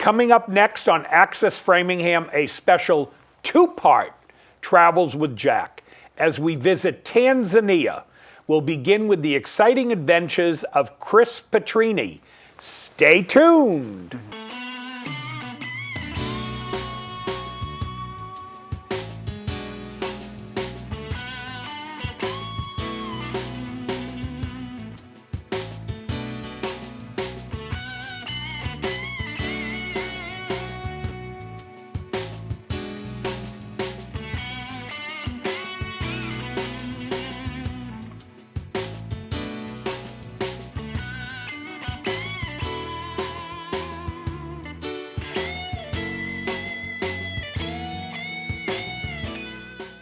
Coming up next on Access Framingham, a special two-part Travels with Jack as we visit Tanzania. We'll begin with the exciting adventures of Chris Petrini. Stay tuned.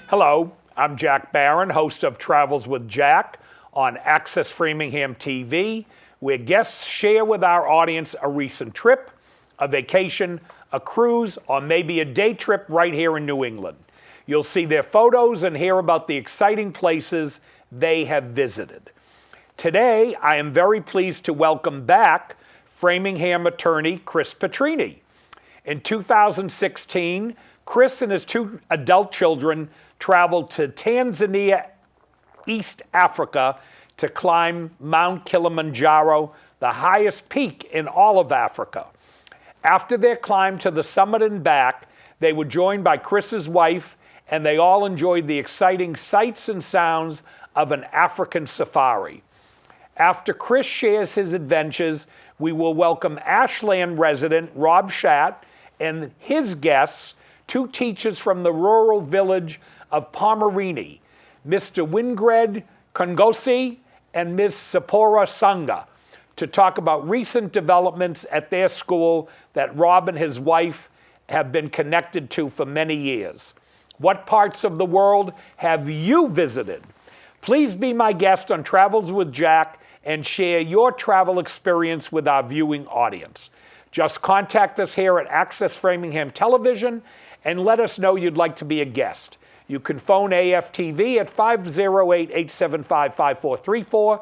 Hello, I'm Jack Barron, host of Travels with Jack on Access Framingham TV, where guests share with our audience a recent trip, a vacation, a cruise, or maybe a day trip right here in New England. You'll see their photos and hear about the exciting places they have visited. Today, I am very pleased to welcome back Framingham attorney Chris Petrini. In 2016, Chris and his two adult children traveled to Tanzania, East Africa, to climb Mount Kilimanjaro, the highest peak in all of Africa. After their climb to the summit and back, they were joined by Chris's wife, and they all enjoyed the exciting sights and sounds of an African safari. After Chris shares his adventures, we will welcome Ashland resident Rob Schadt and his guests, two teachers from the rural village of Pomerini, Mr. Wingred Kihongos and Ms. Spora Sanga, to talk about recent developments at their school that Rob and his wife have been connected to for many years. What parts of the world have you visited? Please be my guest on Travels with Jack and share your travel experience with our viewing audience. Just contact us here at Access Framingham Television and let us know you'd like to be a guest. You can phone AFTV at 508-875-5434,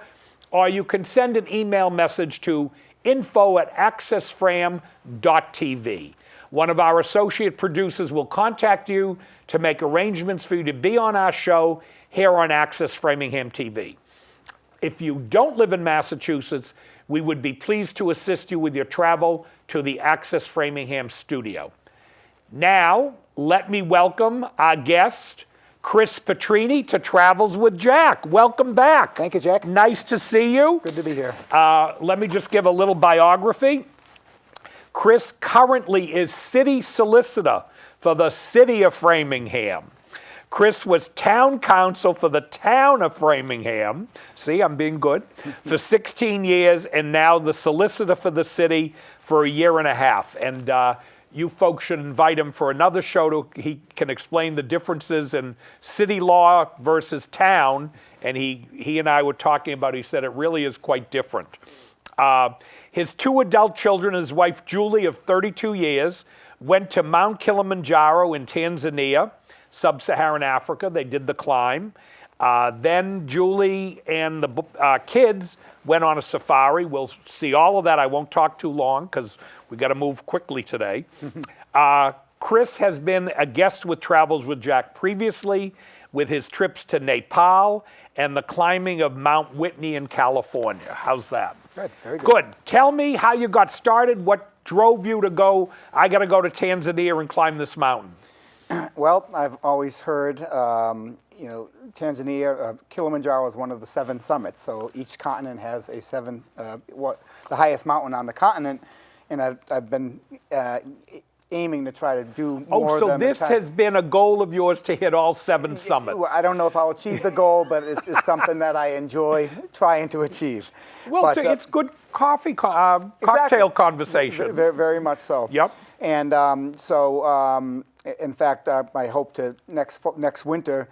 or you can send an email message to info@accessfram.tv. One of our associate producers will contact you to make arrangements for you to be on our show here on Access Framingham TV. If you don't live in Massachusetts, we would be pleased to assist you with your travel to the Access Framingham studio. Now, let me welcome our guest, Chris Petrini, to Travels with Jack. Welcome back. Thank you, Jack. Nice to see you. Good to be here. Let me just give a little biography. Chris currently is city solicitor for the city of Framingham. Chris was town council for the town of Framingham. See, I'm being good. For 16 years, and now the solicitor for the city for a year and a half. And you folks should invite him for another show. He can explain the differences in city law versus town. And he and I were talking about, he said it really is quite different. His two adult children, his wife Julie of 32 years, went to Mount Kilimanjaro in Tanzania, sub-Saharan Africa. They did the climb. Then Julie and the kids went on a safari. We'll see all of that. I won't talk too long because we got to move quickly today. Chris has been a guest with Travels with Jack previously with his trips to Nepal and the climbing of Mount Whitney in California. How's that? Good, very good. Good. Tell me how you got started. What drove you to go, I got to go to Tanzania and climb this mountain? Well, I've always heard, Tanzania, Kilimanjaro is one of the 7 summits. So each continent has a the highest mountain on the continent, and I've been aiming to try to do more. Oh, so this has been a goal of yours to hit all 7 summits. I don't know if I'll achieve the goal, but it's something that I enjoy trying to achieve. Well, but, it's good cocktail exactly. conversation. Very, very much so. Yep. And in fact, I hope to next winter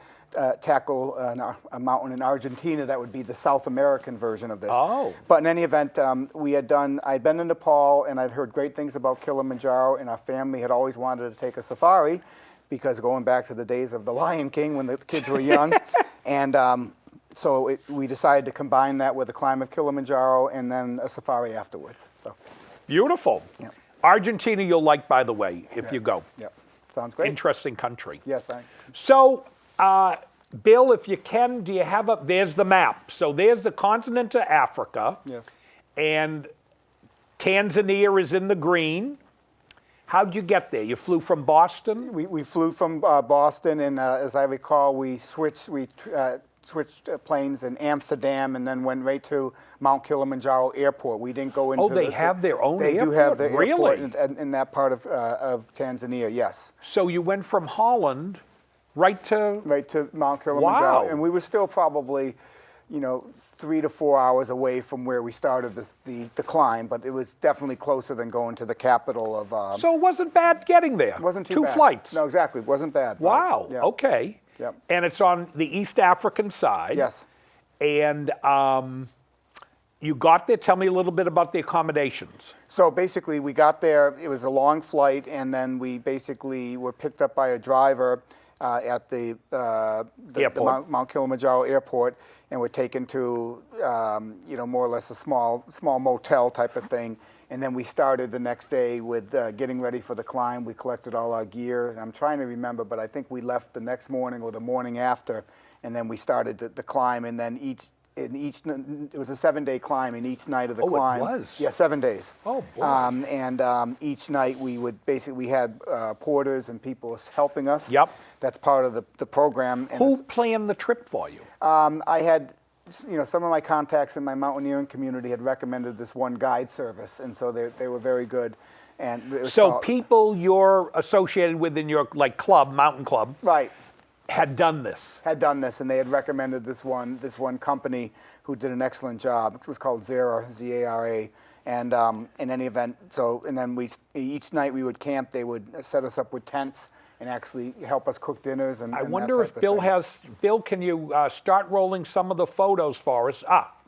tackle a mountain in Argentina that would be the South American version of this. Oh. But in any event, I'd been in Nepal, and I'd heard great things about Kilimanjaro, and our family had always wanted to take a safari, because going back to the days of the Lion King when the kids were young. And so we decided to combine that with the climb of Kilimanjaro and then a safari afterwards. So. Beautiful. Yeah. Argentina you'll like, by the way, if you go. Yep. Sounds great. Interesting country. Yes, So, Bill, if you can, do you have there's the map. So there's the continent of Africa. Yes. And Tanzania is in the green. How'd you get there? You flew from Boston? We flew from Boston, and as I recall, we switched planes in Amsterdam and then went right to Mount Kilimanjaro Airport. We didn't go into. Oh, they have their own They airport? do have the airport Really? in that part of Tanzania. Yes. So you went from Holland right to Mount Kilimanjaro, Wow. and we were still probably, 3 to 4 hours away from where we started the climb, but it was definitely closer than going to the capital of. So it wasn't bad getting there. It wasn't too Two bad. flights. No, exactly. It wasn't bad. Wow. Yeah. Okay. Yep. And it's on the East African side. Yes. And you got there. Tell me a little bit about the accommodations. So basically, we got there. It was a long flight, and then we basically were picked up by a driver at the Airport. Mount Kilimanjaro airport, and were taken to more or less a small motel type of thing. And then we started the next day with getting ready for the climb. We collected all our gear. I'm trying to remember, but I think we left the next morning or the morning after, and then we started the climb. And then it was a 7-day climb, and each night of the climb. Oh, it was? Yeah, 7 days. Oh, boy. And each night we had porters and people helping us. Yep. That's part of the program. And Who planned the trip for you? I had, some of my contacts in my mountaineering community had recommended this one guide service, and so they were very good. And it was So called- people you're associated with in your club, mountain club, right. had done this. Had done this, and they had recommended this one company who did an excellent job. It was called Zara, Z-A-R-A, and in any event, and then each night we would camp. They would set us up with tents and actually help us cook dinners. And I and wonder that if type of Bill thing. Bill, can you start rolling some of the photos for us?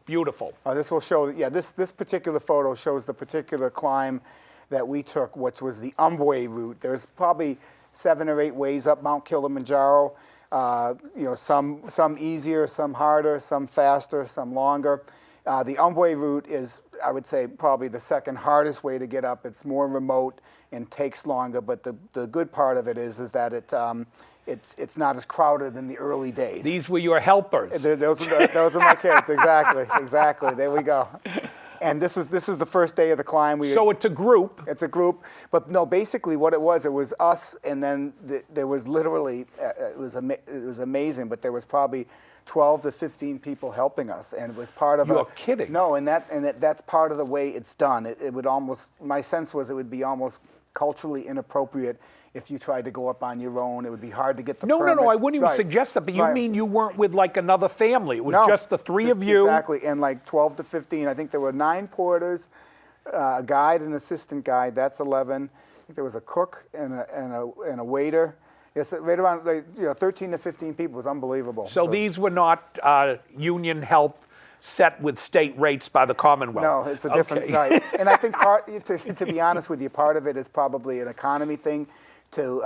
Beautiful. This will show. Yeah, this particular photo shows the particular climb that we took, which was the Umbwe route. There's probably 7 or 8 ways up Mount Kilimanjaro. Some easier, some harder, some faster, some longer. The Umbwe route is, I would say, probably the second hardest way to get up. It's more remote and takes longer, but the good part of it is that it's not as crowded in the early days. These were your helpers. Those are my kids. Exactly. There we go. And this is the first day of the climb. So it's a group. It's a group, but no. Basically, what it was us, and then there was literally it was amazing. But there was probably 12 to 15 people helping us, and it was part of. You're kidding. No, that's part of the way it's done. It would almost. My sense was it would be almost culturally inappropriate if you tried to go up on your own. It would be hard to get the permits. No, I wouldn't even Right. suggest that, but you Right. mean you weren't with like another family. It was No, just the three of you. Exactly, and like 12 to 15. I think there were 9 porters, a guide, an assistant guide. That's 11. I think there was a cook and a waiter. Yes, right around 13 to 15 people. It was unbelievable. So these were not union help set with state rates by the Commonwealth. No, it's a different Okay. right. And I think to be honest with you, part of it is probably an economy thing to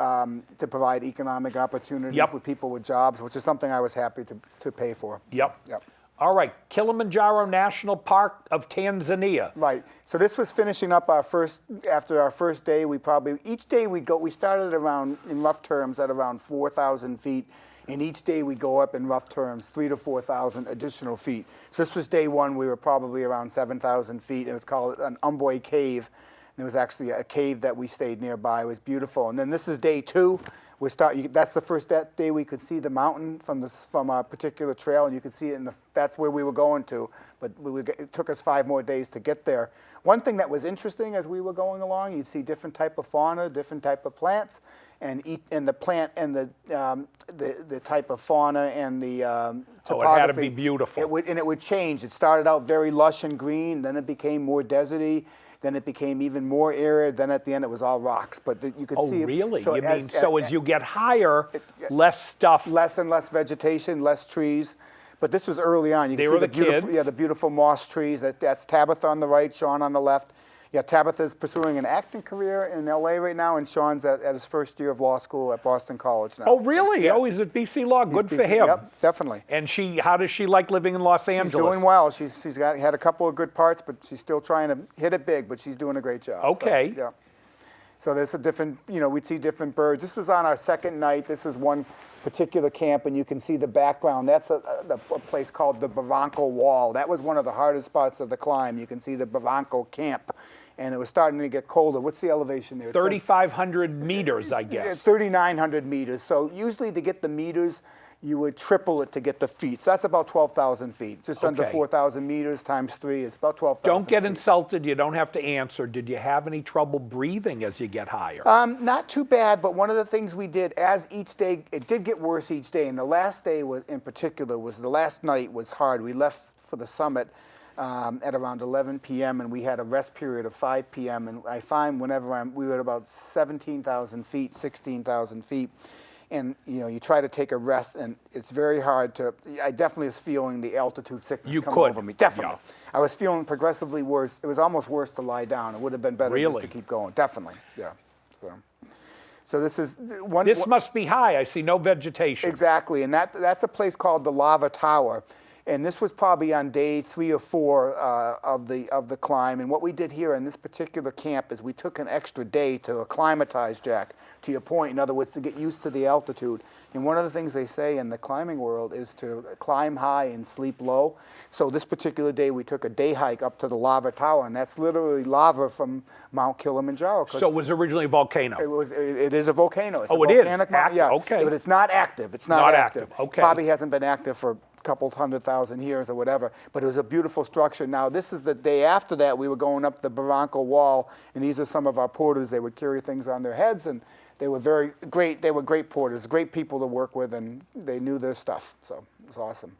provide economic opportunities Yep. for people with jobs, which is something I was happy to pay for. Yep. Yep. All right, Kilimanjaro National Park of Tanzania. Right. So this was finishing up after our first day. Each day we started around, in rough terms, at around 4,000 feet. And each day we go up in rough terms 3,000 to 4,000 additional feet. So this was day 1. We were probably around 7,000 feet. It was called an Umbwe cave. And there was actually a cave that we stayed nearby. It was beautiful. And then this is day 2. That's the first day we could see the mountain from a particular trail, and you could see it that's where we were going to. But it took us 5 more days to get there. One thing that was interesting as we were going along, you'd see different type of fauna, different type of plants, and the plant and the type of fauna and the topography. It had to be beautiful. It would change. It started out very lush and green, then it became more deserty. Then it became even more arid. Then at the end, it was all rocks. But you could see. Oh, really? So As you get higher, less stuff. Less and less vegetation, less trees. But this was early on. You They can were see the beautiful, kids. yeah, the beautiful moss trees. That's Tabitha on the right, Sean on the left. Yeah, Tabitha's pursuing an acting career in L.A. right now, and Sean's at his first year of law school at Boston College now. Oh, really? Yes. Oh, he's at BC Law. Good for He's- him. Yep, definitely. And how does she like living in Los Angeles? She's doing well. She's had a couple of good parts, but she's still trying to hit it big. But she's doing a great job. Okay. So, yeah. So there's a different, we'd see different birds. This was on our second night. This was one particular camp, and you can see the background. That's a place called the Barranco Wall. That was one of the hardest spots of the climb. You can see the Barranco camp, and it was starting to get colder. What's the elevation there? 3,500 meters, I guess. 3,900 meters. So usually to get the meters, you would triple it to get the feet. So that's about 12,000 feet. Just under 4,000 meters times 3 is about 12,000 Don't get feet. insulted. You don't have to answer. Did you have any trouble breathing as you get higher? Not too bad, but one of the things we did as each day, it did get worse each day. And the last day in particular the last night was hard. We left for the summit at around 11 p.m. and we had a rest period of 5 p.m. And I find whenever we were at about 17,000 feet, 16,000 feet, and you try to take a rest, and it's very hard to. I definitely was feeling the altitude sickness come over me. Definitely, I was feeling progressively worse. It was almost worse to lie down. It would have been better just to keep going. Definitely, yeah. So this is one. This must be high. I see no vegetation. Exactly, and that's a place called the Lava Tower. And this was probably on day 3 or 4 of the climb. And what we did here in this particular camp is we took an extra day to acclimatize, Jack, to your point. In other words, to get used to the altitude. And one of the things they say in the climbing world is to climb high and sleep low. So this particular day, we took a day hike up to the Lava Tower, and that's literally lava from Mount Kilimanjaro. So it was originally a volcano. It is a volcano. It's it volcanic is. Yeah. Okay. But it's not active. It's not active. Okay. Probably hasn't been active for couple 100,000 years or whatever, but it was a beautiful structure. Now, this is the day after that. We were going up the Barranco Wall, and these are some of our porters. They would carry things on their heads, and they were very great. They were great porters, great people to work with, and they knew their stuff, so it was awesome.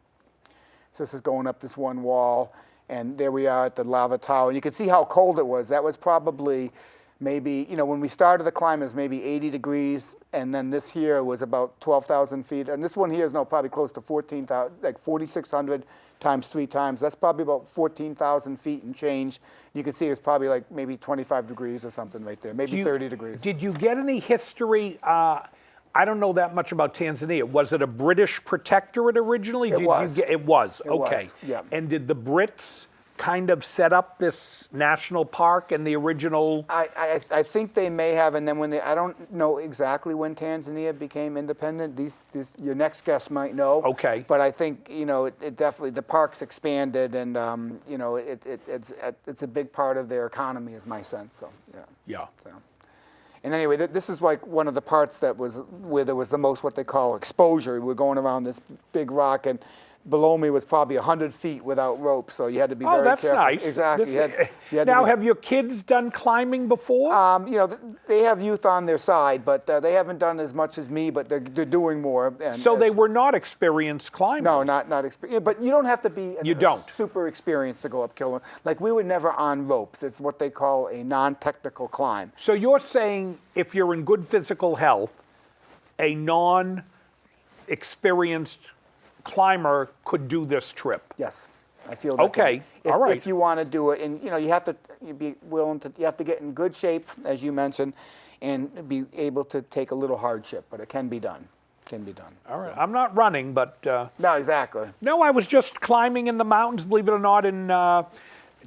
So this is going up this one wall, and there we are at the Lava Tower. And you can see how cold it was. That was probably maybe, when we started the climb, it was maybe 80 degrees, and then this here was about 12,000 feet. And this one here is probably close to 14,000, like 4,600 times 3 times. That's probably about 14,000 feet and change. You can see it's probably like maybe 25 degrees or something right there, maybe 30 degrees. Did you get any history? I don't know that much about Tanzania. Was it a British protectorate originally? It was. It was, It okay. was, yeah. And did the Brits kind of set up this national park and the original? I think they may have, and then I don't know exactly when Tanzania became independent. Your next guest might know. Okay. But I think it definitely, the park's expanded, and it's a big part of their economy, is my sense. So yeah. Yeah. So. And anyway, this is like one of the parts that was where there was the most what they call exposure. We're going around this big rock, and below me was probably 100 feet without rope, so you had to be very careful. Oh, that's nice. Exactly. Now, have your kids done climbing before? They have youth on their side, but they haven't done as much as me, but they're doing more. And so they were not experienced climbers? No, not experienced. But you don't have to be super experienced to go up Kilimanjaro. Like, we were never on ropes. It's what they call a non-technical climb. So you're saying if you're in good physical health, a non-experienced climber could do this trip? Yes, I feel that. Okay, all right. If you want to do it, and you have to be willing to, you have to get in good shape, as you mentioned, and be able to take a little hardship, but it can be done. All right. So. I'm not running, but no, exactly. No, I was just climbing in the mountains. Believe it or not, in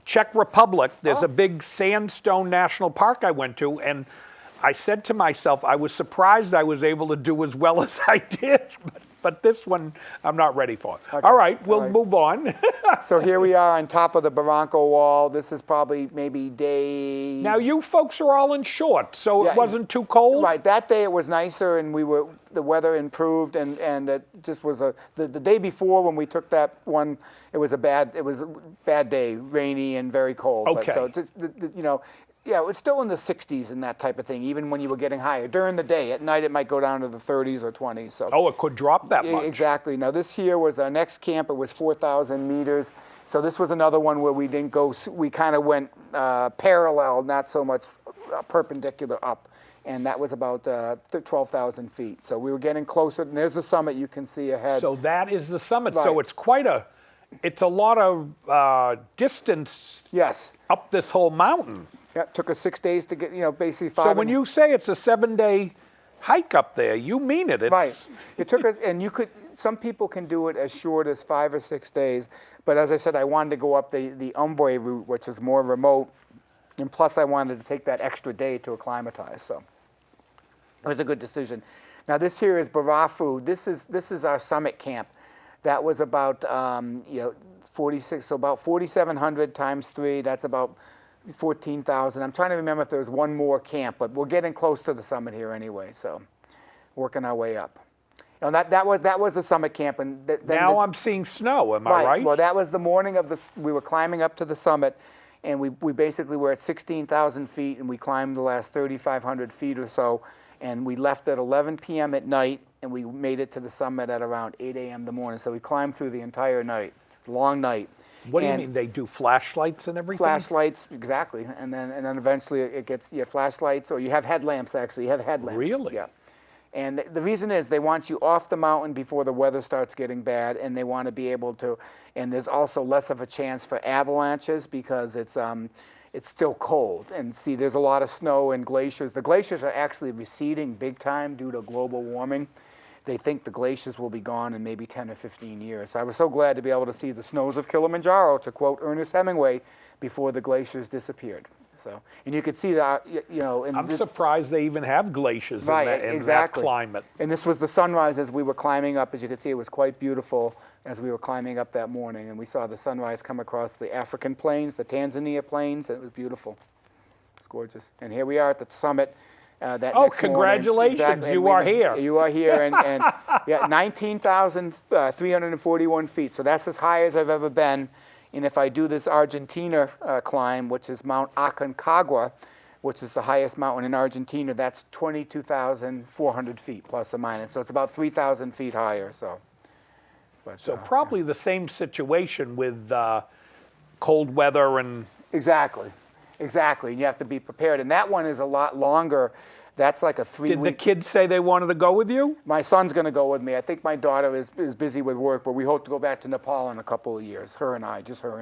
Czech Republic, there's a big sandstone national park I went to, and I said to myself, I was surprised I was able to do as well as I did. But this one, I'm not ready for. Okay. All right, we'll move on. So here we are on top of the Barranco Wall. This is probably maybe day... Now, you folks are all in shorts, so it wasn't too cold? Right. That day it was nicer, and the weather improved, and it just was the day before when we took that one, it was a bad day, rainy and very cold. Okay. But so, yeah, it was still in the 60s and that type of thing, even when you were getting higher. During the day, at night it might go down to the 30s or 20s. So. Oh, it could drop that much. Exactly. Now this here was our next camp. It was 4,000 meters. So this was another one where we didn't go, we kind of went parallel, not so much perpendicular up. And that was about 12,000 feet. So we were getting closer. And there's the summit you can see ahead. So that is the summit. Right. So it's it's a lot of distance up this whole mountain. Yeah, it took us 6 days to get, basically 5. So when you say it's a 7-day hike up there, you mean it. Right. It took us, and some people can do it as short as 5 or 6 days. But as I said, I wanted to go up the Umbre route, which is more remote. And plus, I wanted to take that extra day to acclimatize, so it was a good decision. Now, this here is Barafu. This is our summit camp. That was about 46, so about 4,700 times 3. That's about 14,000. I'm trying to remember if there was one more camp, but we're getting close to the summit here anyway. So, working our way up. You know, that was the summit camp, and now I'm seeing snow. Am I right? Well, that was the morning of the. We were climbing up to the summit, and we basically were at 16,000 feet, and we climbed the last 3,500 feet or so, and we left at 11 p.m. at night, and we made it to the summit at around 8 a.m. in the morning. So we climbed through the entire night, long night. What do you mean? They do flashlights and everything? Flashlights, exactly, and then eventually it gets flashlights, or you have headlamps. Actually, you have headlamps. Really? Yeah. And the reason is they want you off the mountain before the weather starts getting bad, and they want to be able to. And there's also less of a chance for avalanches because it's still cold. And see, there's a lot of snow and glaciers. The glaciers are actually receding big time due to global warming. They think the glaciers will be gone in maybe 10 or 15 years. So I was so glad to be able to see the snows of Kilimanjaro, to quote Ernest Hemingway, before the glaciers disappeared. So, and you could see that, I'm surprised they even have glaciers in that climate. And this was the sunrise as we were climbing up. As you could see, it was quite beautiful as we were climbing up that morning. And we saw the sunrise come across the African plains, the Tanzania plains. And it was beautiful. It's gorgeous. And here we are at the summit. Congratulations, exactly. You are here. You are here, and yeah, 19,341 feet. So that's as high as I've ever been. And if I do this Argentina climb, which is Mount Aconcagua, which is the highest mountain in Argentina, that's 22,400 feet, plus or minus. So it's about 3,000 feet higher. So probably the same situation with cold weather and... Exactly. And you have to be prepared. And that one is a lot longer. That's like a 3-week. Did the kids say they wanted to go with you? My son's going to go with me. I think my daughter is busy with work, but we hope to go back to Nepal in a couple of years. Just her and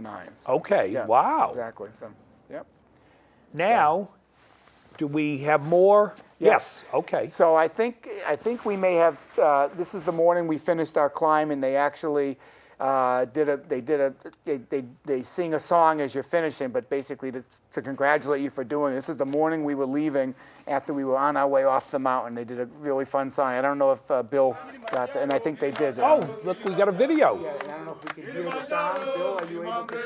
I. So, okay, yeah, wow. Exactly. So, yep. Now, do we have more? Yes. Okay. So I think we may have, this is the morning we finished our climb, and they actually they sing a song as you're finishing, but basically to congratulate you for doing it. This is the morning we were leaving after we were on our way off the mountain. They did a really fun song. I don't know if Bill got that, and I think they did. Oh, look, we got a video. Yeah, and I don't know if we can hear the song. Bill, are you able to?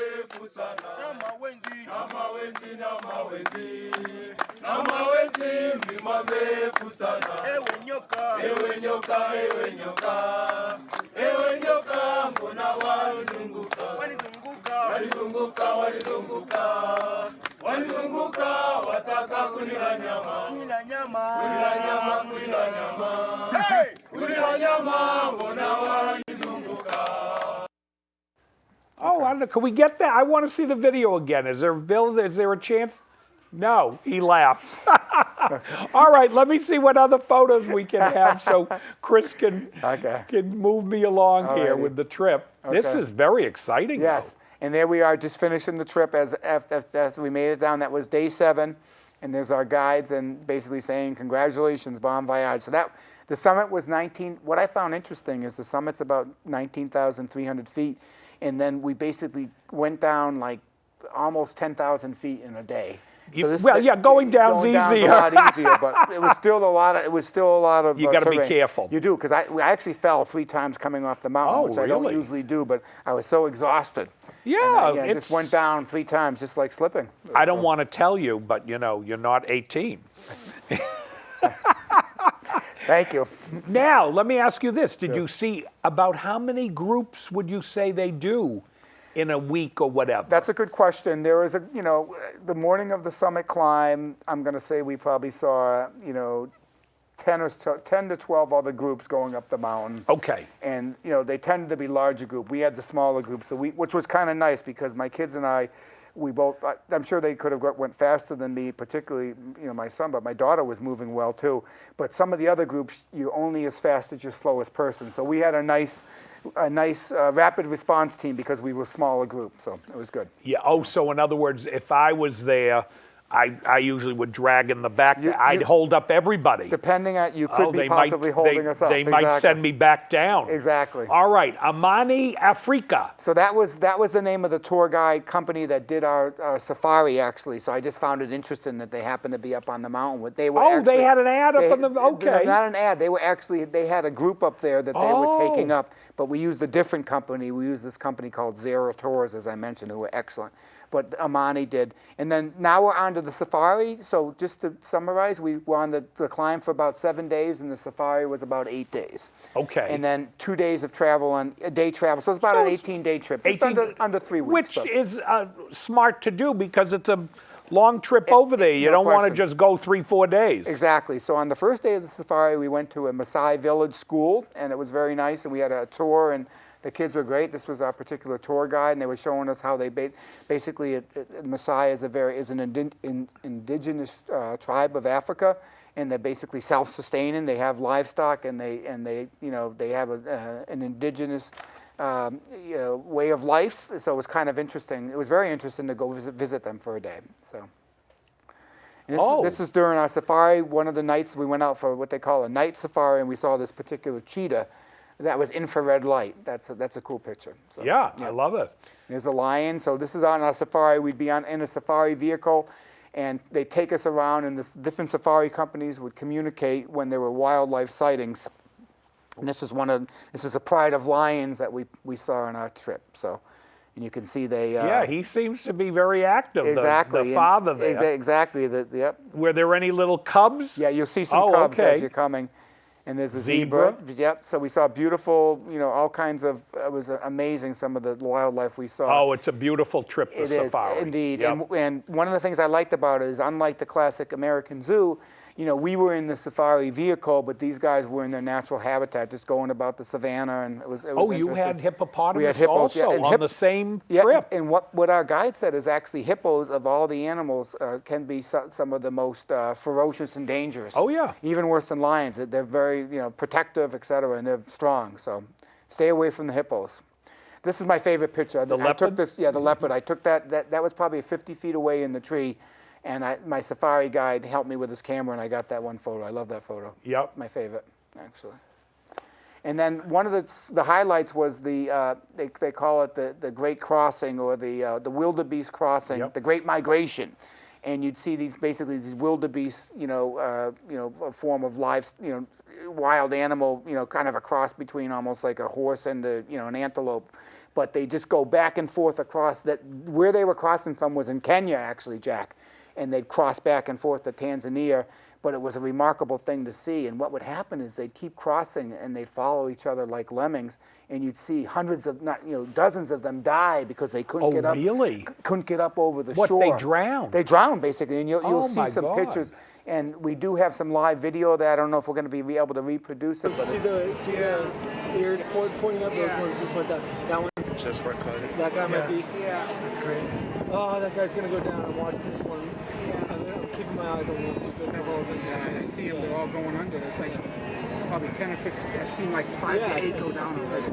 Walizunguka wataka kunila nyama. Hey! Kunila nyama, mbona walizunguka. Oh, I don't know. Can we get that? I want to see the video again. Is there, Bill, is there a chance? No, he laughs. All right, let me see what other photos we can have so Chris can move me along here with the trip. Okay. This is very exciting. Yes, though. And there we are just finishing the trip as we made it down. That was day 7, and there's our guides and basically saying, congratulations, bon voyage. So the summit was 19, what I found interesting is the summit's about 19,300 feet, and then we basically went down like almost 10,000 feet in a day. So going down's easier. A lot easier, but it was still a lot of. You got to be terrain. careful. You do, because I actually fell 3 times coming off the mountain, which I don't usually do, but I was so exhausted. Yeah, I just went down 3 times, just like slipping. I don't want to tell you, but you're not 18. Thank you. Now, let me ask you this: did you see about how many groups would you say they do in a week or whatever? That's a good question. There was the morning of the summit climb, I'm going to say we probably saw, 10 to 12 other groups going up the mountain. Okay. And, they tended to be larger group. We had the smaller group, which was kind of nice because my kids and I, we both, I'm sure they could have went faster than me, particularly, my son, but my daughter was moving well too. But some of the other groups, you're only as fast as your slowest person. So we had a nice rapid response team because we were a smaller group, so it was good. Yeah. Oh, so in other words, if I was there, I usually would drag in the back. I'd hold up everybody. Depending on, you could be they possibly holding us up. They might send me back down. Exactly. All right, Amani Africa. So that was the name of the tour guide company that did our safari, actually. So I just found it interesting that they happened to be up on the mountain. They were They had an ad up on the, okay. Not an ad. They had a group up there that they were taking up, but we used a different company. We used this company called Zero Tours, as I mentioned, who were excellent. But Amani did. And then now we're on to the safari. So just to summarize, we were on the climb for about 7 days, and the safari was about 8 days. Okay. And then 2 days of travel on day travel. So it's about an 18-day trip, just under 3 weeks. Which is smart to do because it's a long trip over there. You don't want to just go 3-4 days. Exactly. So on the first day of the safari, we went to a Maasai village school, and it was very nice. And we had a tour, and the kids were great. This was our particular tour guide, and they were showing us how they basically Maasai is an indigenous tribe of Africa, and they're basically self-sustaining. They have livestock, and they have an indigenous way of life. So it was kind of interesting. It was very interesting to go visit them for a day. So. And this is during our safari. One of the nights we went out for what they call a night safari, and we saw this particular cheetah. That was infrared light. That's a cool picture. So, yeah, I love it. There's a lion. So this is on our safari. We'd be in a safari vehicle, and they take us around, and different safari companies would communicate when there were wildlife sightings. And this is a pride of lions that we saw on our trip. So, and you can see they. Yeah, he seems to be very active. Exactly. The father there. Exactly. Yep. Were there any little cubs? Yeah, you'll see some cubs okay. as you're coming. And there's a zebra. Yep. So we saw beautiful, all kinds of. It was amazing. Some of the wildlife we saw. Oh, it's a beautiful trip to safari. It is indeed. Yep. And one of the things I liked about it is, unlike the classic American zoo, we were in the safari vehicle, but these guys were in their natural habitat, just going about the savannah, and it was you had hippopotamus we had hippos, also on the same trip. And what our guide said is actually hippos, of all the animals, can be some of the most ferocious and dangerous. Oh, yeah. Even worse than lions. They're very protective, et cetera, and they're strong. So stay away from the hippos. This is my favorite picture. The leopard? The leopard. I took that. That was probably 50 feet away in the tree. And my safari guide helped me with his camera, and I got that one photo. I love that photo. Yep. It's my favorite, actually. And then one of the highlights was they call it the Great Crossing, or the wildebeest crossing, the Great Migration. And you'd see these wildebeest, a form of wild animal, kind of a cross between almost like a horse and an antelope. But they just go back and forth across that. Where they were crossing from was in Kenya, actually, Jack. And they'd cross back and forth to Tanzania, but it was a remarkable thing to see. And what would happen is they'd keep crossing, and they'd follow each other like lemmings, and you'd see dozens of them die because they couldn't get up. Really? Couldn't get up over the shore. They drowned? They drowned, basically, and you'll see some pictures. And we do have some live video that I don't know if we're going to be able to reproduce it. But see the ears pointing up. Those ones just went down. That one's Just recording. That guy might be. Yeah. That's great. Oh, that guy's gonna go down and watch this one. I'm keeping my eyes on this. I see them. They're all going under. It's like probably 10 or 15. I've seen like 5 to 8 go down already.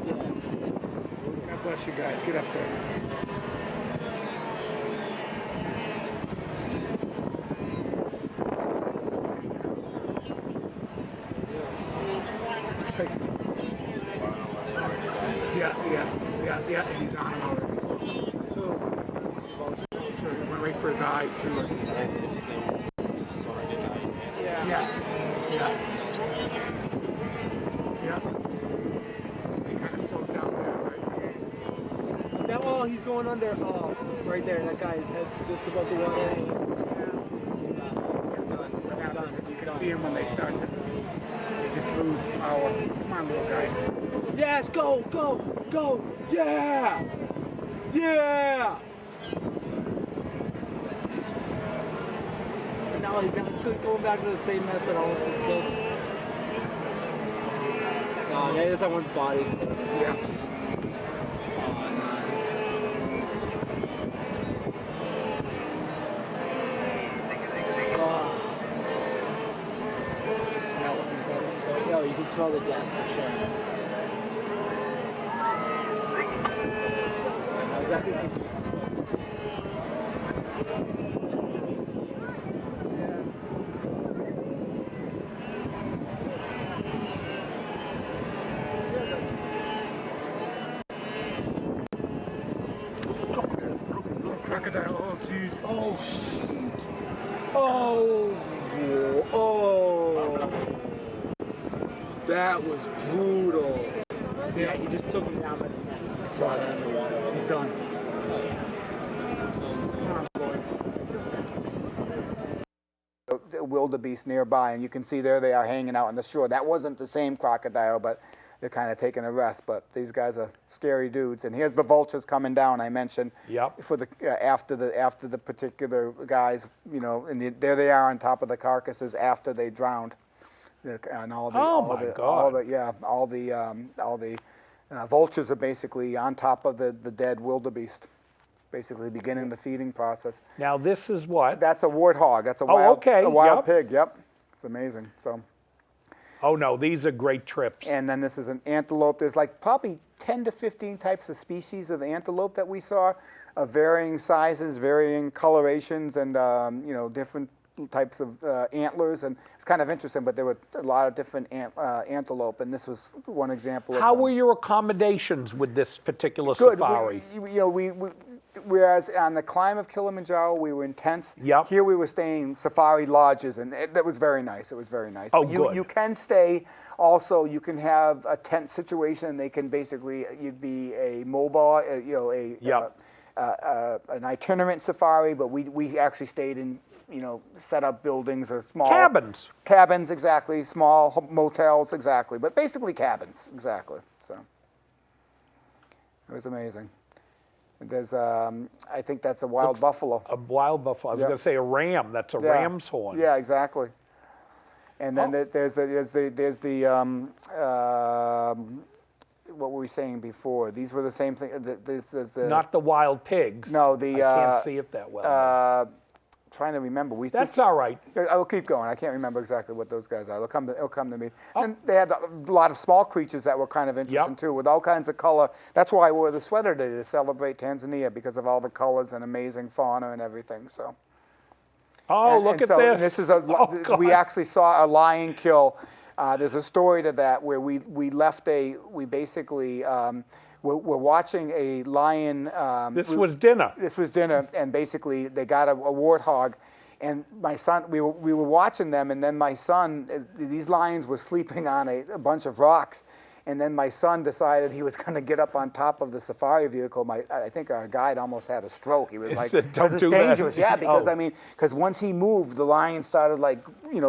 God bless you guys. Get up there. Yeah, and he's on him already. He went right for his eyes, too. Yes. Yeah. They kind of float down there, right? That wall, he's going under. Oh, right there. That guy's head's just above the water. He's done. You can see him when they start to. They just lose power. Come on, little guy. Yes, go! Yeah! Yeah! And now he's going back to the same mess that almost just killed him. Oh, there's that one's body. Yeah. Oh, nice. Smell it. So, yo, you can smell the death for sure. Exactly. crocodile. Oh, jeez. Oh, shoot. Oh. Oh. That was brutal. Yeah, he just took him down by the neck. I saw that in the water. He's done. Come on, boys. The wildebeest nearby, and you can see there they are hanging out on the shore. That wasn't the same crocodile, but they're kind of taking a rest. But these guys are scary dudes. And here's the vultures coming down. I mentioned. Yep. For the after the particular guys, you know, and there they are on top of the carcasses after they drowned. And all the vultures are basically on top of the dead wildebeest, basically beginning the feeding process. Now this is what? That's a warthog. That's a okay. wild Yep. pig. Yep, it's amazing. So. Oh no, these are great trips. And then this is an antelope. There's like probably 10 to 15 types of species of antelope that we saw, of varying sizes, varying colorations, and you know, different types of antlers. And it's kind of interesting, but there were a lot of different antelope, and this was one example of How them. were your accommodations with this particular Good. safari? Whereas on the climb of Kilimanjaro, we were in tents. Yep. Here we were staying in safari lodges, and that was very nice. It was very nice. Oh, But good. You can stay. Also, you can have a tent situation. They can basically, you'd be a mobile, you know, Yep. an itinerant safari. But we actually stayed in, you know, set up buildings or small Cabins. Cabins, exactly. Small motels, exactly. But basically cabins, exactly. So it was amazing. There's, I think that's a wild buffalo. A wild buffalo. I was Yep. going to say a ram. That's a Yeah. ram's horn. Yeah, exactly. And then Oh. there's the what were we saying before? These were the same thing. This is the Not the wild pigs. no the I can't see it that well. trying to remember. That's all right. I will keep going. I can't remember exactly what those guys are. It'll come to me. Oh. And they had a lot of small creatures that were kind of interesting Yep. too, with all kinds of color. That's why I wore the sweater today to celebrate Tanzania, because of all the colors and amazing fauna and everything. So. Oh, And- look and at so this. This is Oh, we God. actually saw a lion kill. There's a story to that where we basically we're watching a lion. This was dinner. This was dinner, and basically they got a warthog, and my son, we were watching them, and then my son, these lions were sleeping on a bunch of rocks, and then my son decided he was going to get up on top of the safari vehicle. I think our guide almost had a stroke. He was like, said, "Because "Don't it's do that." dangerous." Yeah, because Oh. I mean, because once he moved, the lion started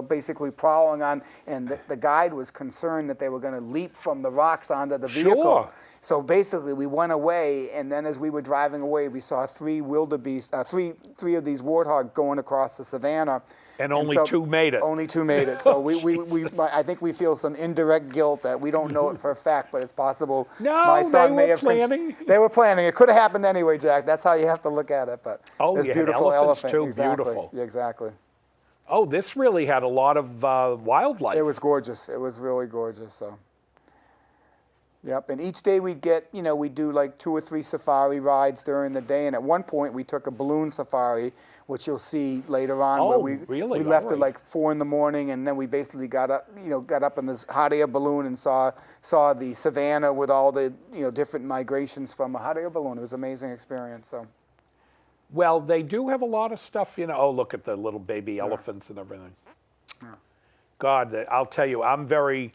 basically prowling on, and the guide was concerned that they were going to leap from the rocks onto the vehicle. Sure. So basically, we went away, and then as we were driving away, we saw three of these warthogs going across the savannah. And only so- two made it. Only two made it. So I think we feel some indirect guilt that we don't know it for a fact, but it's possible. No, my son they may were have planning. They were planning. It could have happened anyway, Jack. That's how you have to look at it. But Oh, this you had beautiful elephants elephant. too. Exactly. Beautiful. Yeah, exactly. Oh, this really had a lot of wildlife. It was gorgeous. It was really gorgeous. So. Yep, and each day we'd do like 2 or 3 safari rides during the day, and at one point we took a balloon safari, which you'll see later on. Oh, where we really? We left All at right. like 4 in the morning, and then we basically got up in this hot air balloon and saw the savannah with all the different migrations from a hot air balloon. It was an amazing experience. So. Well, they do have a lot of stuff, Oh, look at the little baby elephants and everything. God, I'll tell you, I'm very.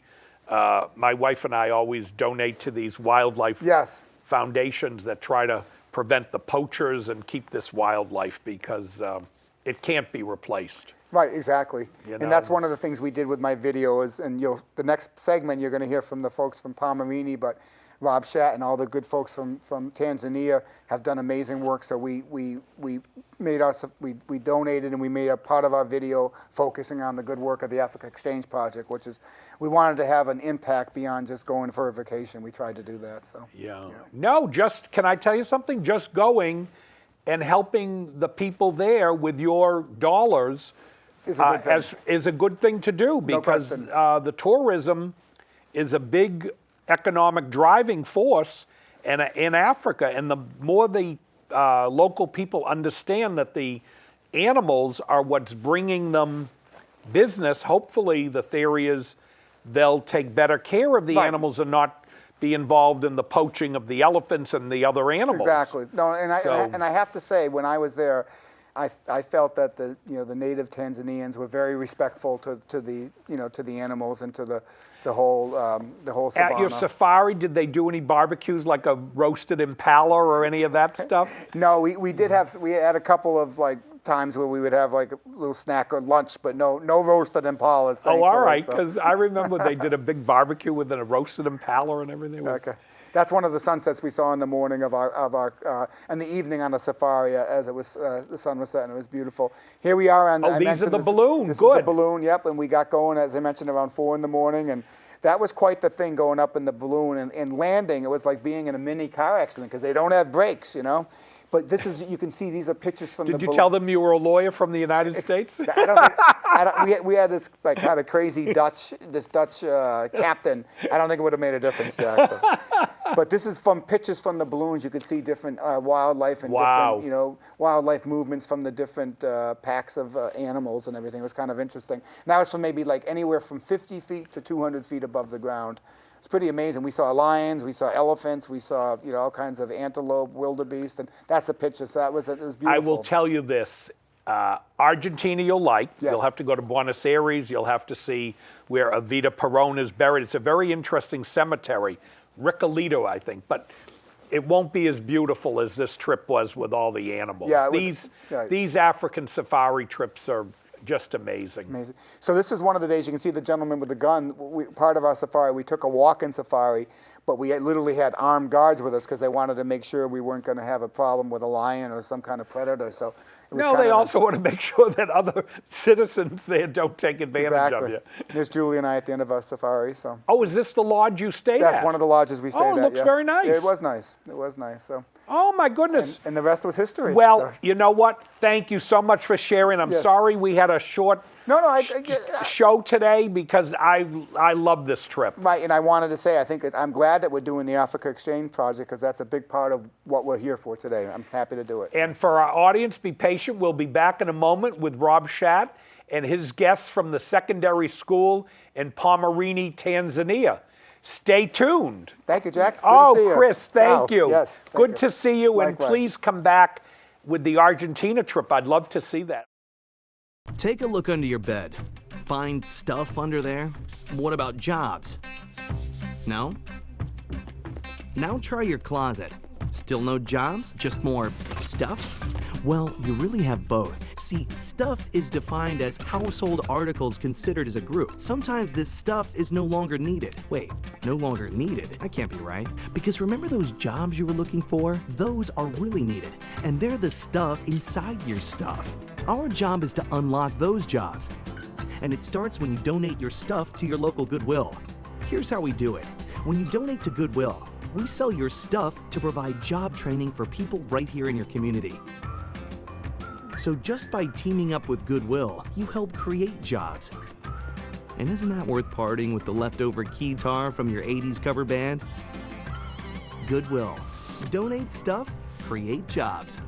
My wife and I always donate to these wildlife Yes. foundations that try to prevent the poachers and keep this wildlife because it can't be replaced. Right, exactly. You And that's know. one of the things we did with my video is, and the next segment you're going to hear from the folks from Pomerini, but Rob Schadt and all the good folks from Tanzania have done amazing work. So we donated and we made a part of our video focusing on the good work of the Africa Exchange Project, which is we wanted to have an impact beyond just going for a vacation. We tried to do that. So Yeah. No, can I tell you something? Just going and helping the people there with your dollars Is a good thing. is a good thing to do because question. the tourism is a big economic driving force in Africa. And the more the local people understand that the animals are what's bringing them business, hopefully the theory is they'll take better care of the Right. animals and not be involved in the poaching of the elephants and the other animals. Exactly. No, and So- I have to say, when I was there, I felt that the native Tanzanians were very respectful to the animals and to the whole savannah. At your safari, did they do any barbecues like a roasted impala or any of that stuff? No, we had a couple of like times where we would have like a little snack or lunch, but no roasted impalas. Oh, all right, so. because I remember they did a big barbecue with a roasted impala and everything. It was- Okay. That's one of the sunsets we saw in the morning of our and the evening on the safari as it was the sun was setting. It was beautiful. Here we are on. Oh, I these are mentioned the balloon. This is Good. the balloon. Yep, and we got going as I mentioned around 4 in the morning, and that was quite the thing going up in the balloon and landing. It was like being in a mini car accident because they don't have brakes, But this is you can see these are pictures from the Did you balloon. tell them you were a lawyer from the United States? We had this like kind of crazy Dutch captain. I don't think it would have made a difference, Jack. So. But this is from pictures from the balloons. You could see different wildlife and Wow. different, wildlife movements from the different packs of animals and everything. It was kind of interesting. Now it's from maybe like anywhere from 50 feet to 200 feet above the ground. It's pretty amazing. We saw lions, we saw elephants, we saw all kinds of antelope, wildebeest, and that's a picture. So it was beautiful. I will tell you this. Argentina you'll like. Yes. You'll have to go to Buenos Aires. You'll have to see where Evita Peron is buried. It's a very interesting cemetery. Ricolito, I think. But it won't be as beautiful as this trip was with all the animals. Yeah, it was- These African safari trips are just amazing. Amazing. So this is one of the days you can see the gentleman with the gun. Part of our safari, we took a walk-in safari, but we literally had armed guards with us because they wanted to make sure we weren't going to have a problem with a lion or some kind of predator. So it was No, kind they of also want to make sure that other citizens there don't take advantage of exactly. you. There's Julie and I at the end of our safari. So Oh, is this the lodge you stayed at? that's one of the lodges we stayed at. it looks yeah. very nice. Yeah, it was nice. It was nice. So Oh, my goodness. and the rest was history. Well, So- you know what? Thank you so much for sharing. I'm Yes. sorry we had a short no, show today because I love this trip. Right, and I wanted to say, I think I'm glad that we're doing the Africa Exchange Project because that's a big part of what we're here for today. I'm happy to do it. And for our audience, be patient. We'll be back in a moment with Rob Schadt and his guests from the secondary school in Pomerini, Tanzania. Stay tuned. Thank you, Jack. Good Oh, to see you. Chris, thank Wow. you. Yes. thank Good you. to see you, and Likewise. please come back with the Argentina trip. I'd love to see that. Take a look under your bed. Find stuff under there? What about jobs? No? Now try your closet. Still no jobs? Just more stuff? Well, you really have both. See, stuff is defined as household articles considered as a group. Sometimes this stuff is no longer needed. Wait, no longer needed? That can't be right. Because remember those jobs you were looking for? Those are really needed. And they're the stuff inside your stuff. Our job is to unlock those jobs. And it starts when you donate your stuff to your local Goodwill. Here's how we do it. When you donate to Goodwill, we sell your stuff to provide job training for people right here in your community. So just by teaming up with Goodwill, you help create jobs. And isn't that worth parting with the leftover keytar from your 80s cover band? Goodwill. Donate stuff, create jobs.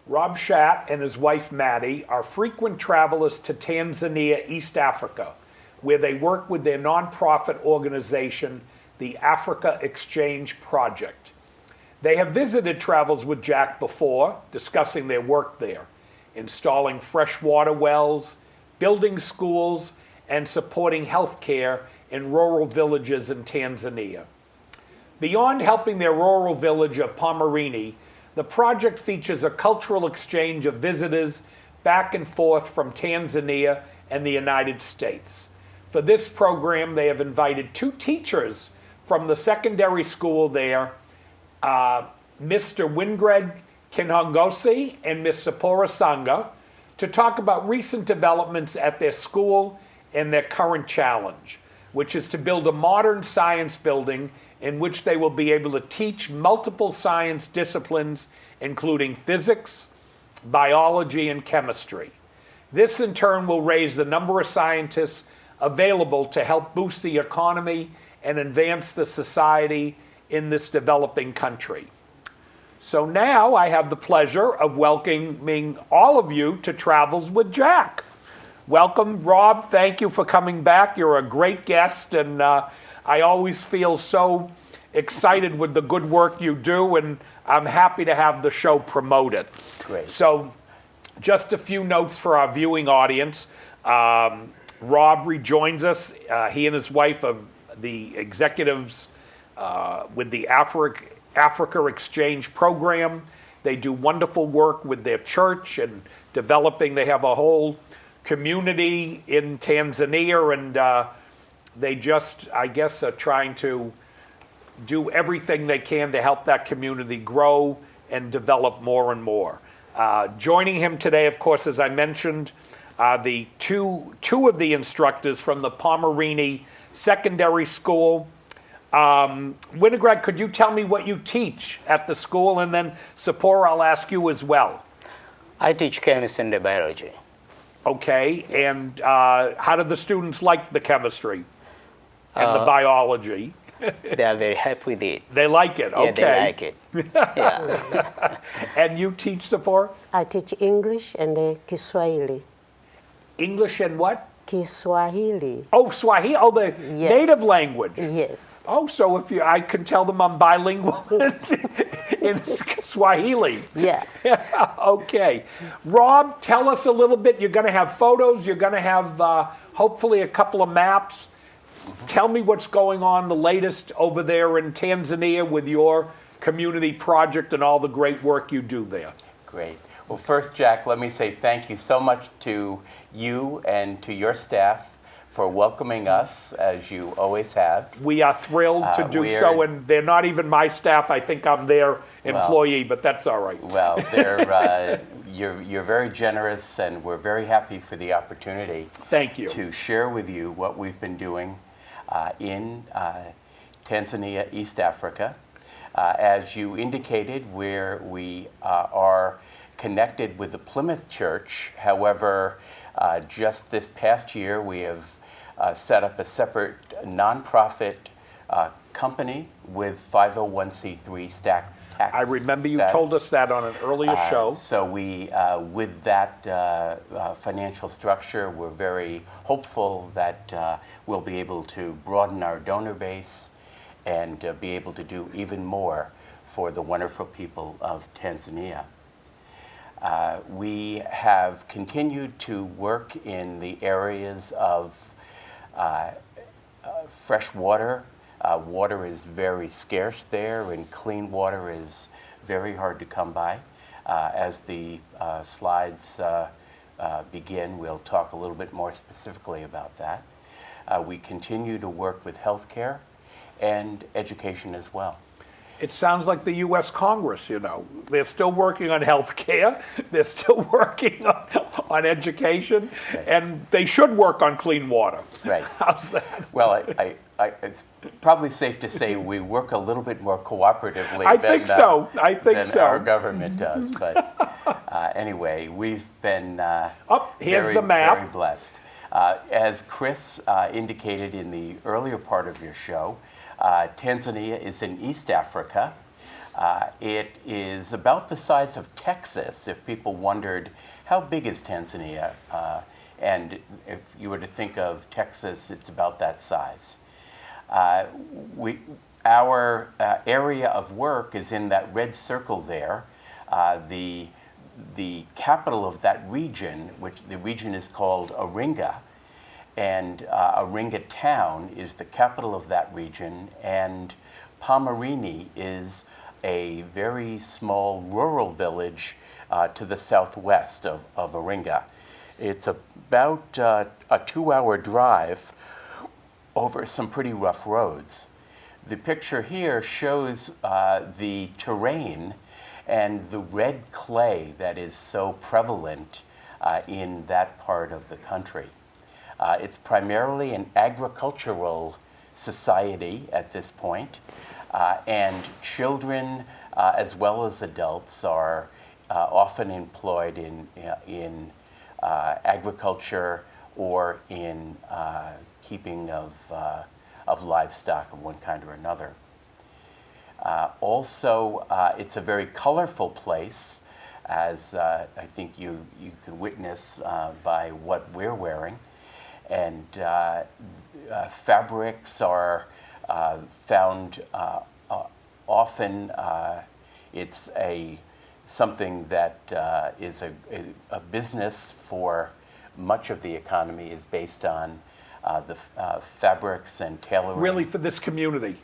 Rob Schadt and his wife Maddie are frequent travelers to Tanzania, East Africa, where they work with their nonprofit organization, the Africa Exchange Project. They have visited Travels with Jack before, discussing their work there, installing freshwater wells, building schools, and supporting health care in rural villages in Tanzania. Beyond helping their rural village of Pomerini, the project features a cultural exchange of visitors back and forth from Tanzania and the United States. For this program, they have invited 2 teachers from the secondary school there, Mr. Wingred Kihongos and Ms. Spora Sanga, to talk about recent developments at their school and their current challenge, which is to build a modern science building in which they will be able to teach multiple science disciplines, including physics, biology, and chemistry. This, in turn, will raise the number of scientists available to help boost the economy and advance the society in this developing country. So now I have the pleasure of welcoming all of you to Travels with Jack. welcome. Rob, thank you for coming back. You're a great guest, and I always feel so excited with the good work you do, and I'm happy to have the show promote it. Great. So just a few notes for our viewing audience. Rob rejoins us. He and his wife are the executives with the Africa Exchange Program. They do wonderful work with their church and developing. They have a whole community in Tanzania, and they just, I guess, are trying to do everything they can to help that community grow and develop more and more. Joining him today, of course, as I mentioned, the two of the instructors from the Pomerini Secondary School. Wingred, could you tell me what you teach at the school? And then, Spora, I'll ask you as well. I teach chemistry and biology. Okay, and how do the students like the chemistry and the biology? They are very happy with it. They like it, okay. Yeah, they like it. Yeah. And you teach, Spora? I teach English and Kiswahili. English and what? Kiswahili. Oh, Swahili. Oh, the Yeah. native language. Yes. Oh, so if you, I can tell them I'm bilingual in Swahili. Yeah. Okay. Rob, tell us a little bit. You're going to have photos. You're going to have hopefully a couple of maps. Tell me what's going on, the latest over there in Tanzania with your community project and all the great work you do there. Great. Well, first, Jack, let me say thank you so much to you and to your staff for welcoming us, as you always have. We are thrilled to do so, and they're not even my staff. I think I'm their employee, but that's all right. Well, you're very generous, and we're very happy for the opportunity. Thank you. To share with you what we've been doing in Tanzania, East Africa. As you indicated, where we are connected with the Plymouth Church. However, just this past year, we have set up a separate nonprofit company with 501c3 tax. I remember you status. told us that on an earlier show. So we, with that financial structure, we're very hopeful that we'll be able to broaden our donor base and be able to do even more for the wonderful people of Tanzania. We have continued to work in the areas of fresh water. Water is very scarce there, and clean water is very hard to come by. As the slides begin, we'll talk a little bit more specifically about that. We continue to work with healthcare and education as well. It sounds like the U.S. Congress, you know. They're still working on health care. They're still working on education. Right. And they should work on clean water. Right. How's that? Well, it's probably safe to say we work a little bit more cooperatively I than, think so. I think than so. our government does. But anyway, we've been Here's very, the map. very blessed. As Chris indicated in the earlier part of your show, Tanzania is in East Africa. It is about the size of Texas, if people wondered, how big is Tanzania? And if you were to think of Texas, it's about that size. Our area of work is in that red circle there. The capital of that region, which the region is called Iringa, and Iringa town is the capital of that region, and Pomerini is a very small rural village to the southwest of Iringa. It's about a 2-hour drive over some pretty rough roads. The picture here shows the terrain and the red clay that is so prevalent in that part of the country. It's primarily an agricultural society at this point, and children as well as adults are often employed in agriculture or in keeping of livestock of one kind or another. Also, it's a very colorful place. as I think you can witness by what we're wearing. And fabrics are found often. It's something that is a business for much of the economy is based on the fabrics and tailoring. Really, for this community?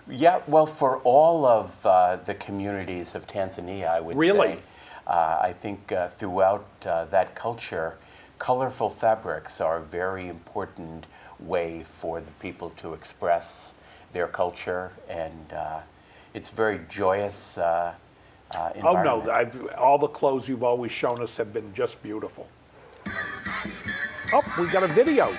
Yeah, well, for all of the communities of Tanzania, I would Really? say. I think throughout that culture, colorful fabrics are a very important way for the people to express their culture, and it's very joyous environment. Oh, no, all the clothes you've always shown us have been just beautiful. Oh, we got a video.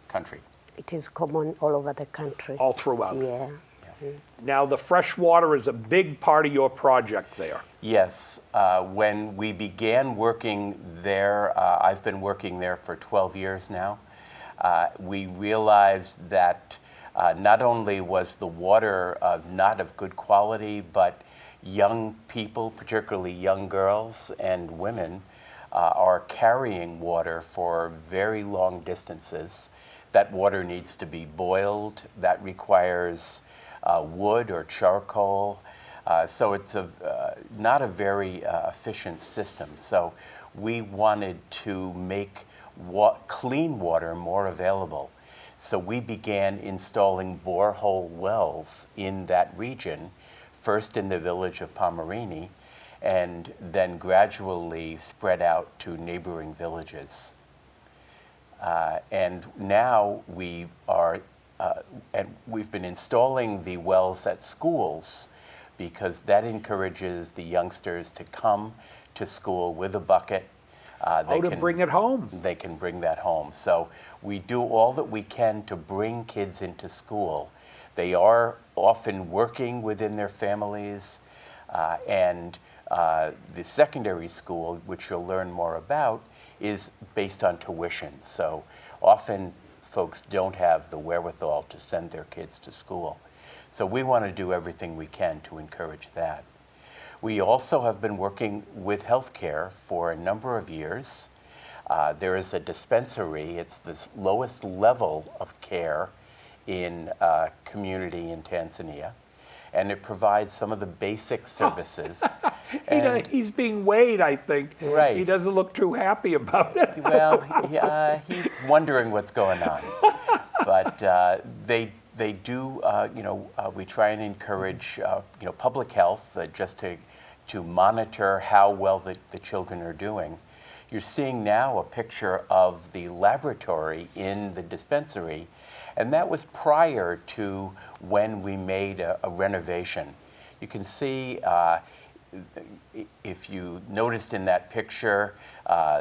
Country. It is common all over the country. All throughout. Yeah. Now, the fresh water is a big part of your project there. Yes, when we began working there, I've been working there for 12 years now, we realized that not only was the water not of good quality, but young people, particularly young girls and women, are carrying water for very long distances. That water needs to be boiled. That requires wood or charcoal. So it's not a very efficient system. So we wanted to make clean water more available. So we began installing borehole wells in that region, first in the village of Pomerini, and then gradually spread out to neighboring villages. And now we are, and we've been installing the wells at schools because that encourages the youngsters to come to school with a bucket. To bring it home. They can bring that home. So we do all that we can to bring kids into school. They are often working within their families, and the secondary school, which you'll learn more about, is based on tuition. So often folks don't have the wherewithal to send their kids to school. So we want to do everything we can to encourage that. We also have been working with healthcare for a number of years. There is a dispensary. It's the lowest level of care in a community in Tanzania, and it provides some of the basic services. He's being weighed, I think. Right. He doesn't look too happy about it. Well, he's wondering what's going on. But they do, we try and encourage, public health just to monitor how well the children are doing. You're seeing now a picture of the laboratory in the dispensary, and that was prior to when we made a renovation. You can see, if you noticed in that picture,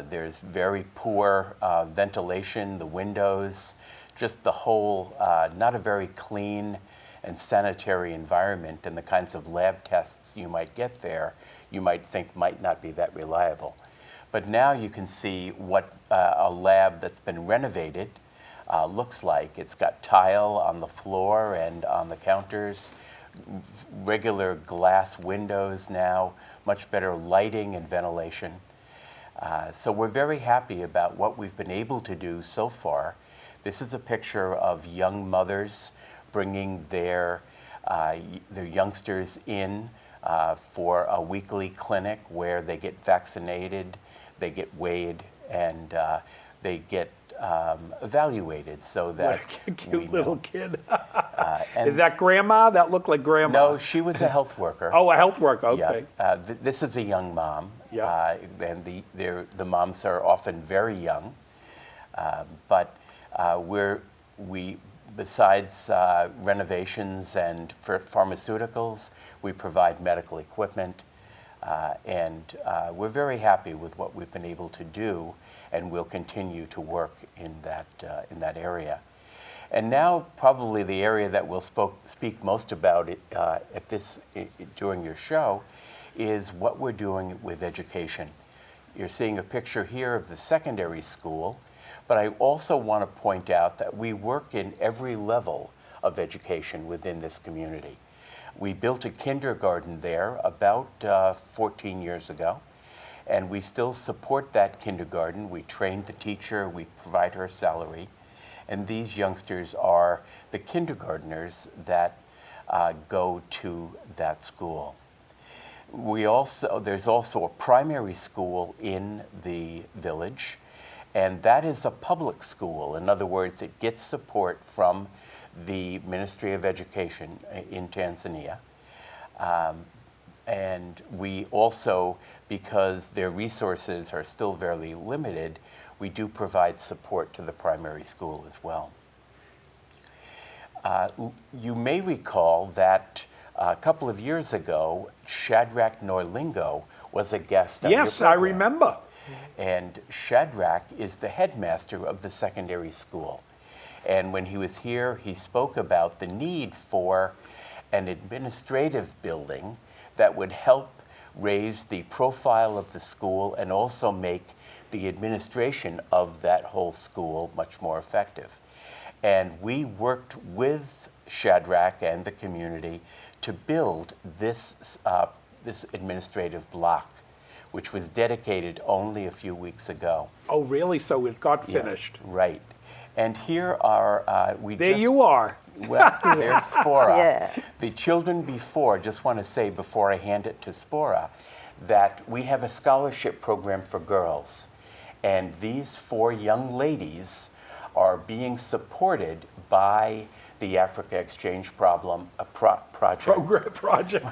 there's very poor ventilation, the windows, just the whole, not a very clean and sanitary environment, and the kinds of lab tests you might get there, you might think might not be that reliable. But now you can see what a lab that's been renovated looks like. It's got tile on the floor and on the counters, regular glass windows now, much better lighting and ventilation. So we're very happy about what we've been able to do so far. This is a picture of young mothers bringing their youngsters in for a weekly clinic where they get vaccinated, they get weighed, and they get evaluated so that What a cute little kid. and Is that grandma? That looked like grandma. no, she was a health worker. Oh, a health worker. Okay. Yeah. This is a young mom. Yeah. And the moms are often very young. But besides renovations and for pharmaceuticals, we provide medical equipment. And we're very happy with what we've been able to do, and we'll continue to work in that area. And now, probably the area that we'll speak most about during your show is what we're doing with education. You're seeing a picture here of the secondary school, but I also want to point out that we work in every level of education within this community. We built a kindergarten there about 14 years ago, and we still support that kindergarten. We train the teacher, we provide her salary, and these youngsters are the kindergartners that go to that school. There's also a primary school in the village, and that is a public school. In other words, it gets support from the Ministry of Education in Tanzania. And we also, because their resources are still very limited, we do provide support to the primary school as well. You may recall that a couple of years ago, Shadrach Norlingo was a guest on your Yes, I program. remember. And Shadrach is the headmaster of the secondary school. And when he was here, he spoke about the need for an administrative building that would help raise the profile of the school and also make the administration of that whole school much more effective. And we worked with Shadrach and the community to build this administrative block, which was dedicated only a few weeks ago. Oh, really? So it got finished. Yeah, right. And here are, There you are. Well, there's Spora. Yeah. The children before, just want to say before I hand it to Spora, that we have a scholarship program for girls. And these 4 young ladies are being supported by the Africa Exchange Project. Program project.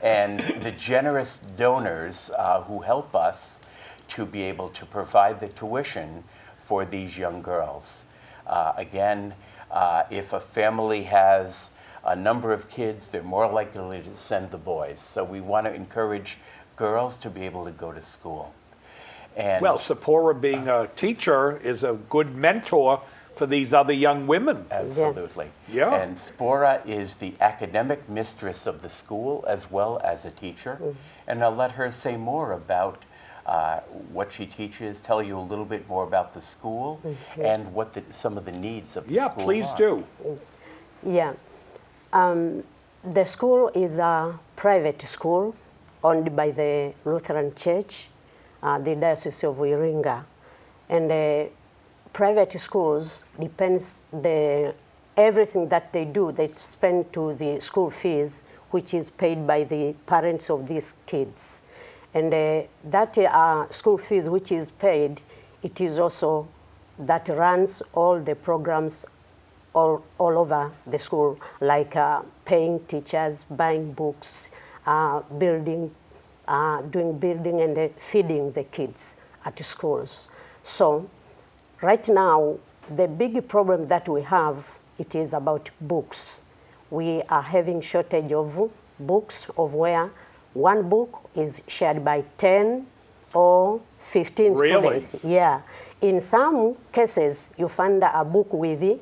And the generous donors who help us to be able to provide the tuition for these young girls. Again, if a family has a number of kids, they're more likely to send the boys. So we want to encourage girls to be able to go to school. And Well, Spora being a teacher is a good mentor for these other young women. absolutely. Yeah. And Spora is the academic mistress of the school as well as a teacher. And I'll let her say more about what she teaches, tell you a little bit more about the school and what some of the needs of the Yeah, school please are. do. Yeah. The school is a private school owned by the Lutheran Church, the Diocese of Iringa. And private schools depends everything that they do, they spend to the school fees, which is paid by the parents of these kids. And that school fees which is paid, it is also that runs all the programs all over the school, like paying teachers, buying books, doing building and feeding the kids at schools. So right now, the big problem that we have, it is about books. We are having shortage of books, of where one book is shared by 10 or 15 Really? students. Yeah. In some cases, you find a book with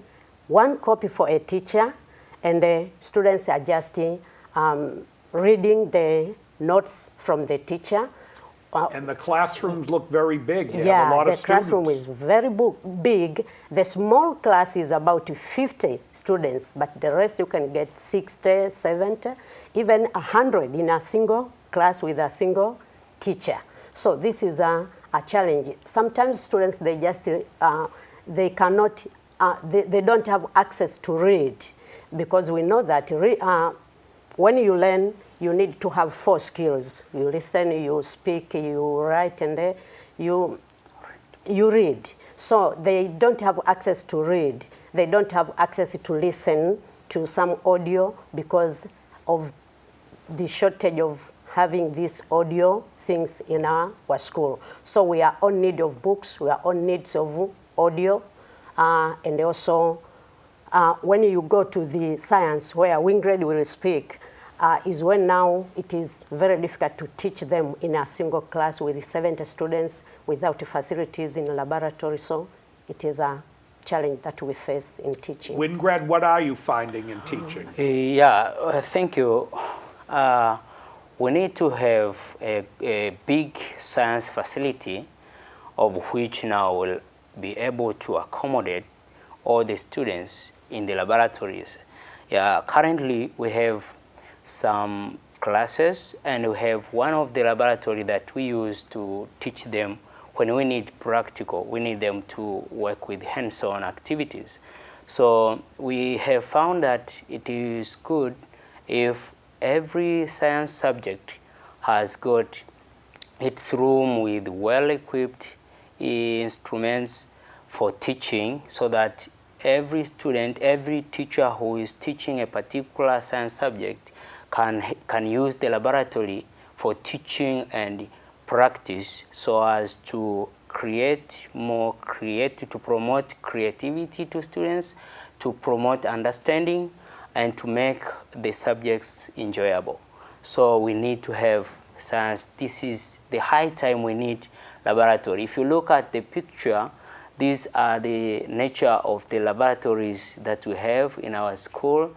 1 copy for a teacher, and the students are just reading the notes from the teacher. And the classrooms look very big. You Yeah, have a lot the of students. classroom is very big. The small class is about 50 students, but the rest you can get 60, 70, even 100 in a single class with a single teacher. So this is a challenge. Sometimes students, they just, they cannot, they don't have access to read, because we know that when you learn, you need to have 4 skills. You listen, you speak, you write, and you read. So they don't have access to read. They don't have access to listen to some audio because of the shortage of having these audio things in our school. So we are on need of books, we are on needs of audio, and also when you go to the science where Wingred will speak, is when now it is very difficult to teach them in a single class with 70 students without facilities in the laboratory. So it is a challenge that we face in teaching. Wingred, what are you finding in teaching? Thank you. We need to have a big science facility of which now will be able to accommodate all the students in the laboratories. Currently we have some classes and we have one of the laboratory that we use to teach them when we need practical, we need them to work with hands-on activities. So we have found that it is good if every science subject has got its room with well-equipped instruments for teaching, so that every student, every teacher who is teaching a particular science subject can use the laboratory for teaching and practice, so as to to promote creativity to students, to promote understanding, and to make the subjects enjoyable. So we need to have science. This is the high time we need laboratory. If you look at the picture, these are the nature of the laboratories that we have in our school.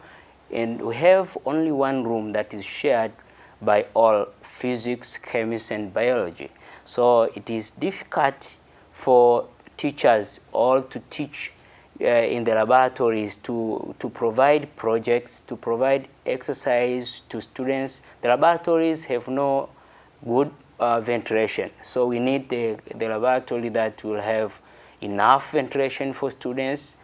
And we have only one room that is shared by all: physics, chemistry, and biology. So it is difficult for teachers all to teach in the laboratories, to provide projects, to provide exercise to students. The laboratories have no good ventilation. So we need the laboratory that will have enough ventilation for students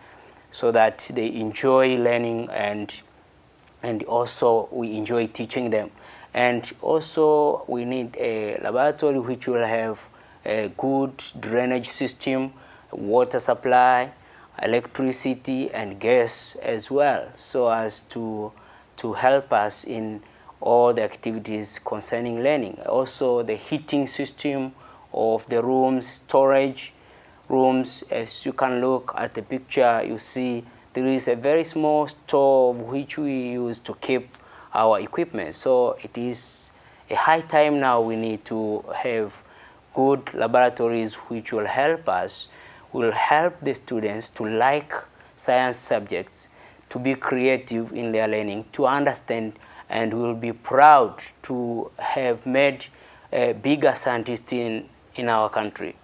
so that they enjoy learning, and also we enjoy teaching them. And also we need a laboratory which will have a good drainage system, water supply, electricity, and gas as well, so as to help us in all the activities concerning learning. Also the heating system of the rooms, storage rooms. As you can look at the picture, you see there is a very small store which we use to keep our equipment. So it is a high time now we need to have good laboratories which will help us, will help the students to like science subjects, to be creative in their learning, to understand, and will be proud to have made bigger scientists in our country.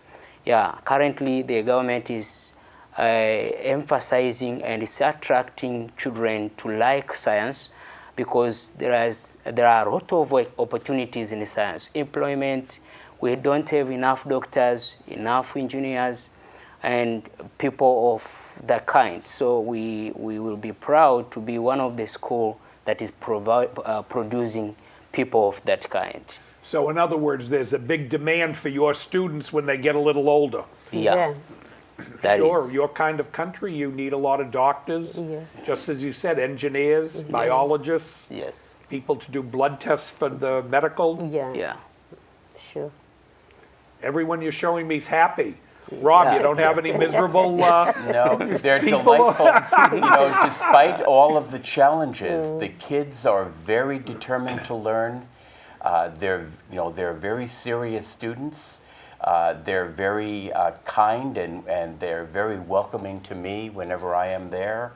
Currently the government is emphasizing and is attracting children to like science, because there are a lot of opportunities in science. Employment, we don't have enough doctors, enough engineers, and people of that kind. So we will be proud to be one of the schools that is producing people of that kind. So in other words, there's a big demand for your students when they get a little older. That Sure, is. your kind of country, you need a lot of doctors, Yes. just as you said, engineers, biologists, Yes. people to do blood tests for the medical. Yeah. Sure. Everyone you're showing me is happy. Rob, you don't have any miserable... No, they're delightful. Despite all of the challenges, the kids are very determined to learn. They're very serious students. They're very kind, and they're very welcoming to me whenever I am there.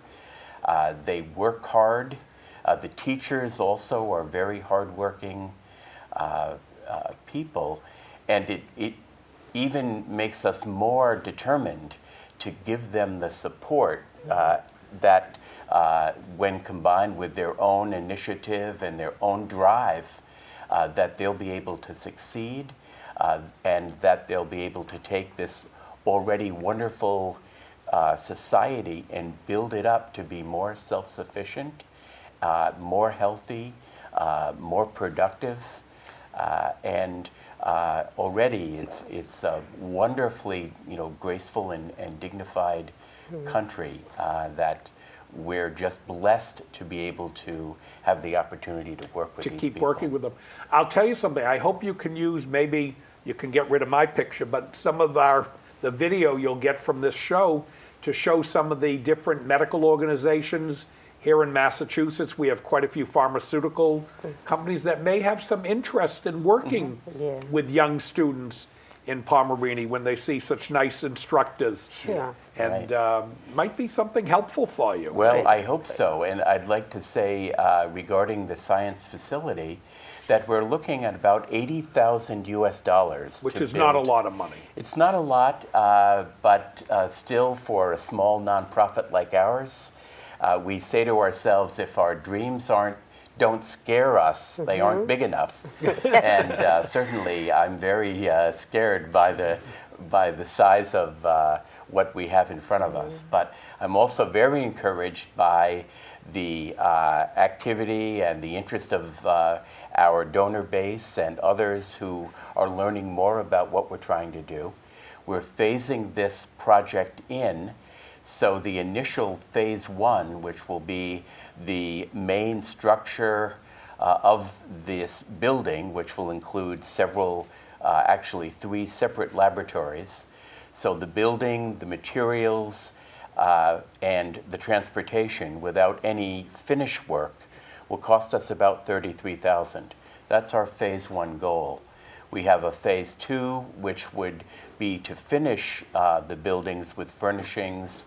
They work hard. The teachers also are very hardworking people, and it even makes us more determined to give them the support that when combined with their own initiative and their own drive, that they'll be able to succeed, and that they'll be able to take this already wonderful society and build it up to be more self-sufficient, more healthy, more productive, And already it's a wonderfully, graceful and dignified country that we're just blessed to be able to have the opportunity to work with to these keep people. working with them. I'll tell you something. I hope you can use, maybe you can get rid of my picture, but some of the video you'll get from this show to show some of the different medical organizations here in Massachusetts. We have quite a few pharmaceutical companies that may have some interest in working Yeah. with young students in Pomerini when they see such nice instructors. Sure. And might be something helpful for you. Well, I hope so. And I'd like to say regarding the science facility that we're looking at about $80,000 US. Which to is not a build. lot of money. It's not a lot, but still for a small nonprofit like ours, we say to ourselves, if our dreams don't scare us, they aren't big enough. And certainly I'm very scared by the size of what we have in front of us. But I'm also very encouraged by the activity and the interest of our donor base and others who are learning more about what we're trying to do. We're phasing this project in. So the initial phase 1, which will be the main structure of this building, which will include several, actually 3 separate laboratories. So the building, the materials, and the transportation without any finish work will cost us about $33,000. That's our phase 1 goal. We have a phase 2, which would be to finish the buildings with furnishings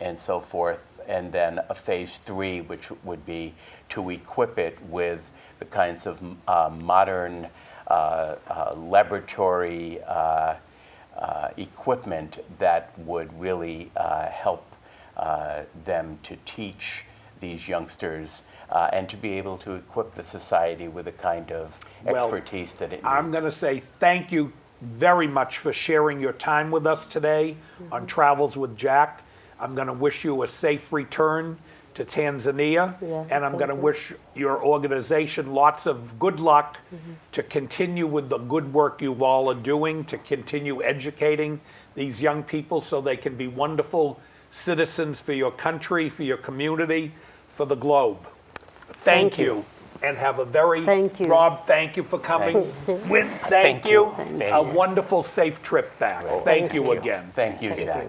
and so forth, and then a phase 3, which would be to equip it with the kinds of modern laboratory equipment that would really help them to teach these youngsters and to be able to equip the society with the kind of expertise that it needs. I'm going to say thank you very much for sharing your time with us today on Travels with Jack. I'm going to wish you a safe return to Tanzania, Yeah, and I'm going to thank you. wish your organization lots of good luck to continue with the good work you all are doing, to continue educating these young people so they can be wonderful citizens for your country, for your community, for the globe. Thank you. And have a very, Thank you. Rob, thank you for coming. Thank you. Thank A wonderful, safe trip back. Thank you again. Thank you, Jack.